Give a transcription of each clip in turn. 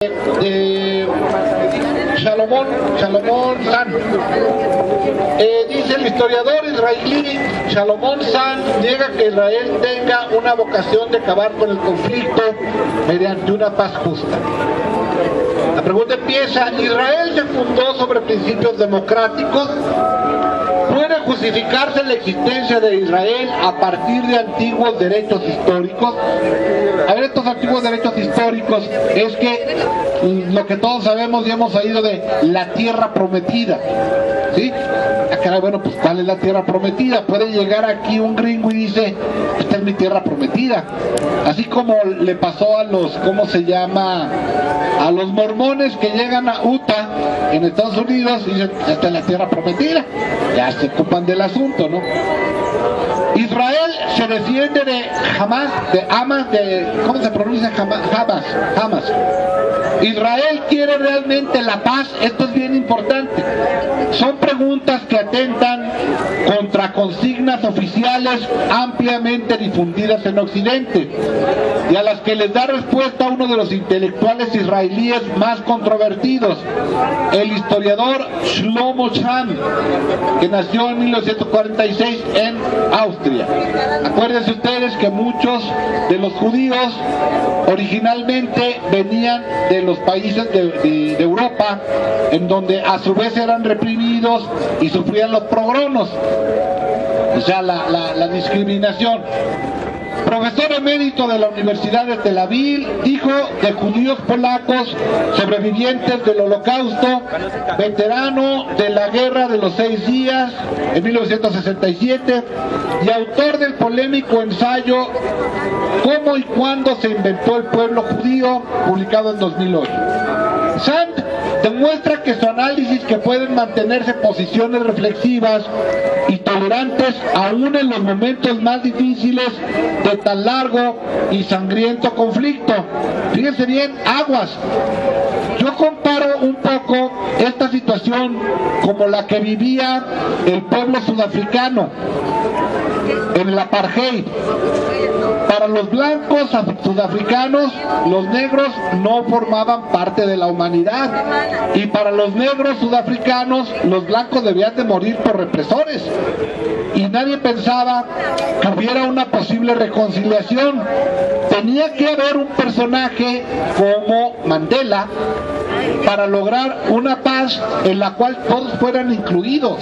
de Salomón San. Dice el historiador israelí Salomón San, niega que Israel tenga una vocación de acabar con el conflicto mediante una paz justa. La pregunta empieza: ¿Israel se fundó sobre principios democráticos? ¿Puede justificarse la existencia de Israel a partir de antiguos derechos históricos? A ver, estos antiguos derechos históricos es que lo que todos sabemos y hemos oído de la tierra prometida, ¿sí? Bueno, pues ¿cuál es la tierra prometida? Puede llegar aquí un gringo y dice: esta es mi tierra prometida. Así como le pasó a los, ¿cómo se llama?, a los mormones que llegan a Utah en Estados Unidos y dicen: esta es la tierra prometida. Ya se ocupan del asunto, ¿no? Israel se defiende de Hamas, ¿cómo se pronuncia Hamas? ¿Israel quiere realmente la paz? Esto es bien importante. Son preguntas que atentan contra consignas oficiales ampliamente difundidas en Occidente y a las que les da respuesta uno de los intelectuales israelíes más controvertidos, el historiador Shlomo Chan, que nació en 1946 en Austria. Acuérdense ustedes que muchos de los judíos originalmente venían de los países de Europa, en donde a su vez eran reprimidos y sufrían los pogronos, o sea, la discriminación. Profesor emérito de la Universidad de Tel Aviv, hijo de judíos polacos sobrevivientes del Holocausto, veterano de la Guerra de los 6 días en 1967 y autor del polémico ensayo ¿Cómo y cuándo se inventó el pueblo judío?, publicado en 2008. Sant demuestra que su análisis, que pueden mantenerse posiciones reflexivas y tolerantes aún en los momentos más difíciles de tan largo y sangriento conflicto. Fíjense bien, aguas. Yo comparo un poco esta situación como la que vivía el pueblo sudafricano en el apartheid. Para los blancos sudafricanos, los negros no formaban parte de la humanidad, y para los negros sudafricanos, los blancos debían de morir por represores, y nadie pensaba que hubiera una posible reconciliación. Tenía que haber un personaje como Mandela para lograr una paz en la cual todos fueran incluidos.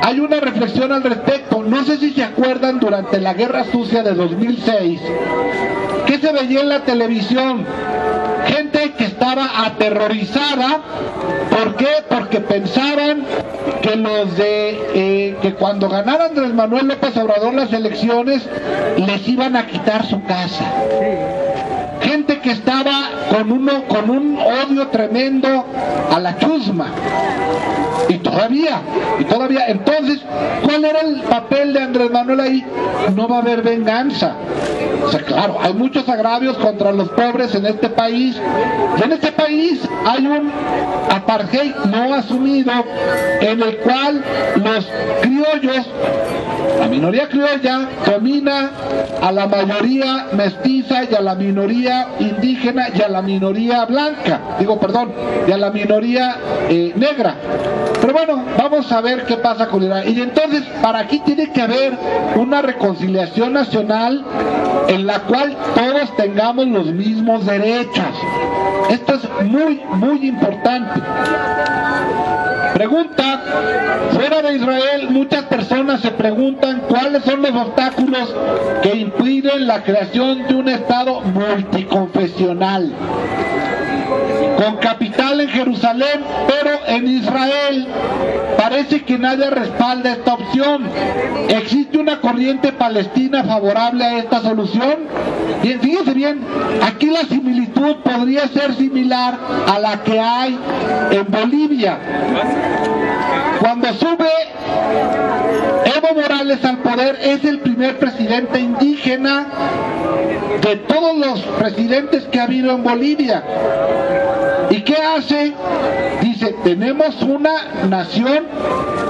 Hay una reflexión al respecto. No sé si se acuerdan, durante la Guerra Sucia de 2006, ¿qué se veía en la televisión? Gente que estaba aterrorizada. ¿Por qué? Porque pensaban que que cuando ganara Andrés Manuel López Obrador las elecciones, les iban a quitar su casa. Gente que estaba con un odio tremendo a la chusma. Y todavía, entonces, ¿cuál era el papel de Andrés Manuel ahí? No va a haber venganza. O sea, claro, hay muchos agravios contra los pobres en este país. Y en este país hay un apartheid no asumido, en el cual los criollos, la minoría criolla, domina a la mayoría mestiza y a la minoría indígena y a la minoría blanca, y a la minoría negra. Pero bueno, vamos a ver qué pasa con Israel. Y entonces, para aquí tiene que haber una reconciliación nacional en la cual todos tengamos los mismos derechos. Esto es muy, muy importante. Pregunta: fuera de Israel, muchas personas se preguntan cuáles son los obstáculos que impiden la creación de un Estado multiconfesional, con capital en Jerusalén, pero en Israel parece que nadie respalda esta opción. ¿Existe una corriente palestina favorable a esta solución? Bien, fíjense bien, aquí la similitud podría ser similar a la que hay en Bolivia. Cuando sube Evo Morales al poder, es el primer presidente indígena de todos los presidentes que ha habido en Bolivia. ¿Y qué hace? Dice, tenemos una nación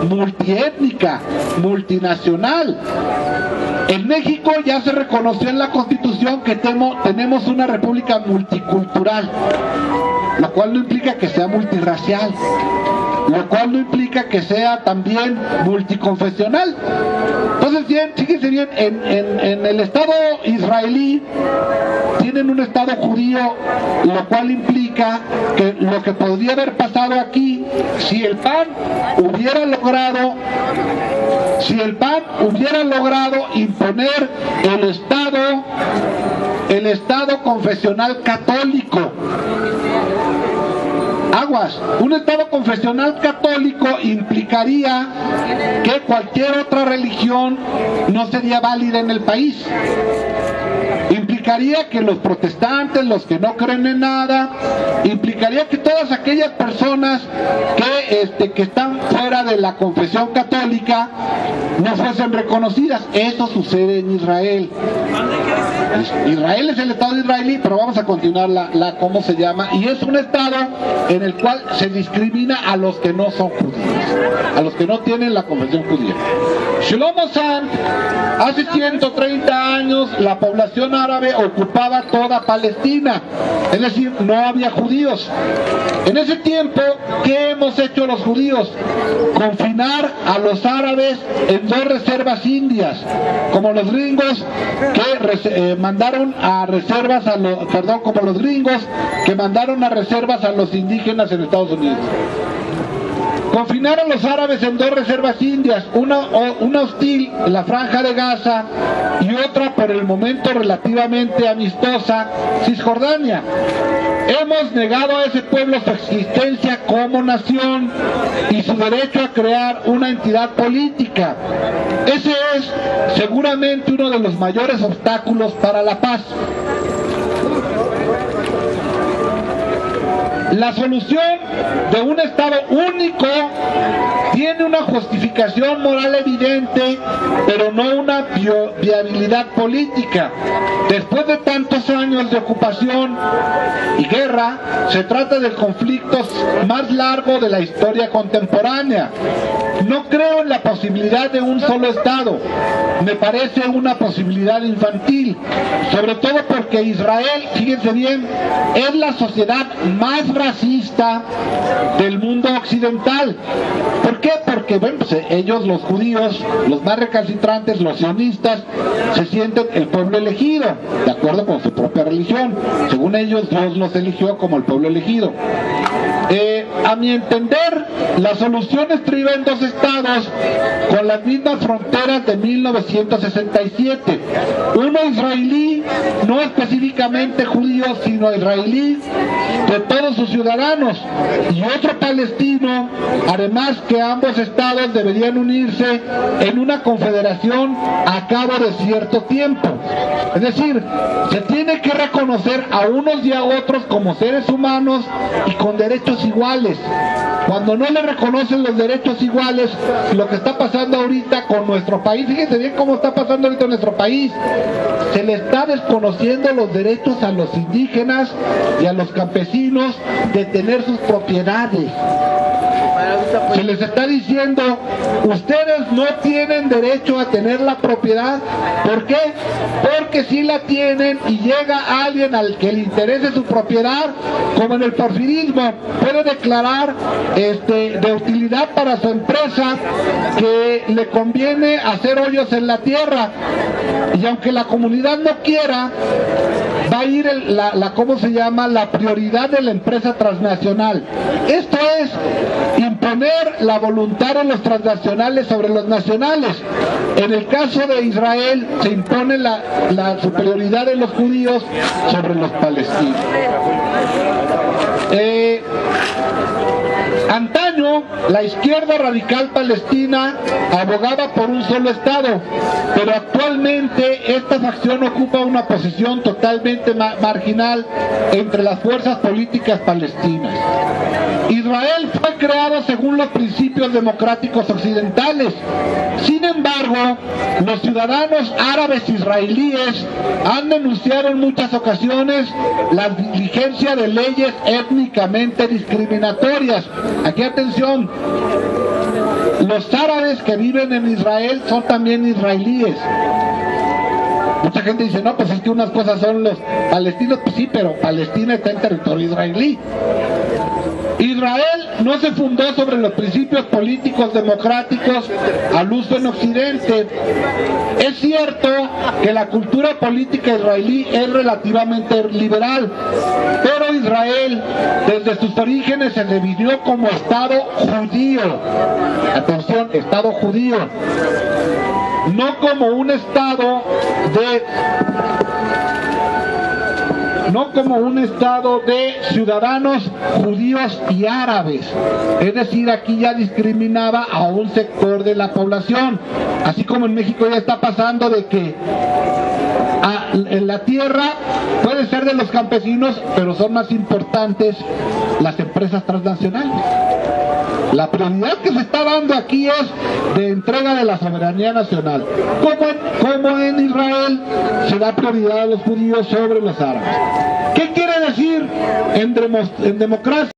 multiétnica, multinacional. En México ya se reconoció en la Constitución que tenemos una república multicultural, lo cual no implica que sea multirracial, lo cual no implica que sea también multiconfesional. Entonces, bien, fíjense bien, en el Estado israelí tienen un Estado judío, lo cual implica que lo que podría haber pasado aquí, si el PAN hubiera logrado imponer el Estado confesional católico. Aguas, un Estado confesional católico implicaría que cualquier otra religión no sería válida en el país. Implicaría que los protestantes, los que no creen en nada, implicaría que todas aquellas personas que están fuera de la confesión católica no fuesen reconocidas. Eso sucede en Israel. Israel es el Estado israelí, pero vamos a continuar cómo se llama, y es un Estado en el cual se discrimina a los que no son judíos, a los que no tienen la confesión judía. Shlomo Sand, hace 130 años la población árabe ocupaba toda Palestina, es decir, no había judíos. En ese tiempo, ¿qué hemos hecho los judíos? Confinar a los árabes en 2 reservas indias, como los gringos que mandaron a reservas como los gringos que mandaron a reservas a los indígenas en Estados Unidos. Confinaron los árabes en 2 reservas indias, una hostil en la Franja de Gaza y otra por el momento relativamente amistosa, Cisjordania. Hemos negado a ese pueblo su existencia como nación y su derecho a crear una entidad política. Ese es seguramente uno de los mayores obstáculos para la paz. La solución de un Estado único tiene una justificación moral evidente, pero no una viabilidad política. Después de tantos años de ocupación y guerra, se trata del conflicto más largo de la historia contemporánea. No creo en la posibilidad de un solo Estado. Me parece una posibilidad infantil, sobre todo porque Israel, fíjense bien, es la sociedad más racista del mundo occidental. ¿Por qué? Porque bueno, pues ellos, los judíos, los más recalcitrantes, los sionistas, se sienten el pueblo elegido, de acuerdo con su propia religión. Según ellos, Dios los eligió como el pueblo elegido. A mi entender, la solución estriba en 2 estados con las mismas fronteras de 1967. Uno israelí, no específicamente judío, sino israelí de todos sus ciudadanos, y otro palestino, además que ambos estados deberían unirse en una confederación a cabo de cierto tiempo. Es decir, se tiene que reconocer a unos y a otros como seres humanos y con derechos iguales. Cuando no le reconocen los derechos iguales, lo que está pasando ahorita con nuestro país, fíjense bien cómo está pasando ahorita en nuestro país, se le está desconociendo los derechos a los indígenas y a los campesinos de tener sus propiedades. Se les está diciendo, ustedes no tienen derecho a tener la propiedad. ¿Por qué? Porque si la tienen y llega alguien al que le interese su propiedad, como en el porfirismo, puede declarar de utilidad para su empresa que le conviene hacer hoyos en la tierra, y aunque la comunidad no quiera, va a ir ¿cómo se llama? La prioridad de la empresa transnacional. Esto es imponer la voluntad de los transnacionales sobre los nacionales. En el caso de Israel se impone la superioridad de los judíos sobre los palestinos. Antaño la izquierda radical palestina abogaba por un solo Estado, pero actualmente esta facción ocupa una posición totalmente marginal entre las fuerzas políticas palestinas. Israel fue creado según los principios democráticos occidentales. Sin embargo, los ciudadanos árabes israelíes han denunciado en muchas ocasiones la vigencia de leyes étnicamente discriminatorias. Aquí atención, los árabes que viven en Israel son también israelíes. Mucha gente dice, no, pues es que unas cosas son los palestinos, pues sí, pero Palestina está en territorio israelí. Israel no se fundó sobre los principios políticos democráticos al uso en Occidente. Es cierto que la cultura política israelí es relativamente liberal, pero Israel desde sus orígenes se definió como Estado judío. Atención, Estado judío. No como un Estado de ciudadanos judíos y árabes. Es decir, aquí ya discriminaba a un sector de la población, así como en México ya está pasando de que en la tierra puede ser de los campesinos, pero son más importantes las empresas transnacionales. La prioridad que se está dando aquí es de entrega de la soberanía nacional. Como en Israel se da prioridad a los judíos sobre los árabes. ¿Qué quiere decir en democracia?